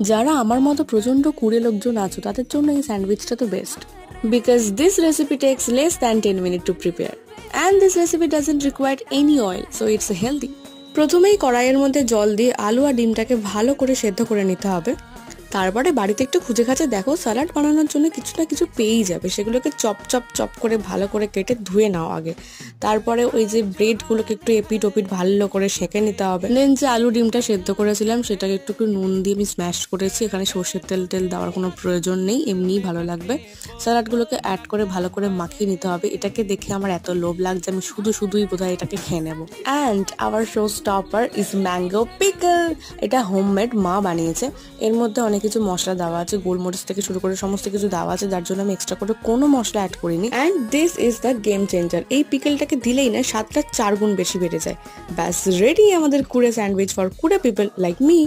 যারা আমার মতো প্রচন্ড কুড়ে লোকজন আছো তাদের জন্য এই স্যান্ডউইচটা তো best, because this recipe takes less than 10 minute to prepare and this recipe doesn't require any oil, so it's healthy. প্রথমেই কড়াইয়ের মধ্যে জল দিয়ে আলু আর ডিমটাকে ভালো করে সেদ্ধ করে নিতে হবে। তারপরে বাড়িতে একটু খুঁজে খাঁচে দেখো স্যালাড বানানোর জন্য কিছু না কিছু পেয়েই যাবে, সেগুলোকে চপ চপ চপ করে ভালো করে কেটে ধুয়ে নাও আগে। তারপরে ওই যে ব্রেডগুলোকে একটু এপিট ওপিট ভালো করে সেঁকে নিতে হবে। দেন যে আলু ডিমটা সেদ্ধ করেছিলাম সেটাকে একটু নুন দিয়ে আমি স্ম্যাশ করেছি, এখানে সর্ষের তেল দেওয়ার কোনো প্রয়োজন নেই, এমনিই ভালো লাগবে। স্যালাডগুলোকে অ্যাড করে ভালো করে মাখিয়ে নিতে হবে। এটাকে দেখে আমার এত লোভ লাগছে আমি শুধুই বোধহয় এটাকে খেয়ে নেবো। And our show stopper is mango pickle. এটা হোমমেড, মা বানিয়েছে। এর মধ্যে অনেক কিছু মশলা দেওয়া আছে, গোলমরিচ থেকে শুরু করে সমস্ত কিছু দেওয়া আছে, যার জন্য আমি এক্সট্রা করে কোনো মশলা অ্যাড করিনি। And this is the game changer. এই পিকেলটাকে দিলেই না স্বাদটা 4 গুণ বেশি বেড়ে যায়। ব্যাস রেডি আমাদের কুড়ে স্যান্ডউইচ ফর কুড়ে পিপল লাইক মি।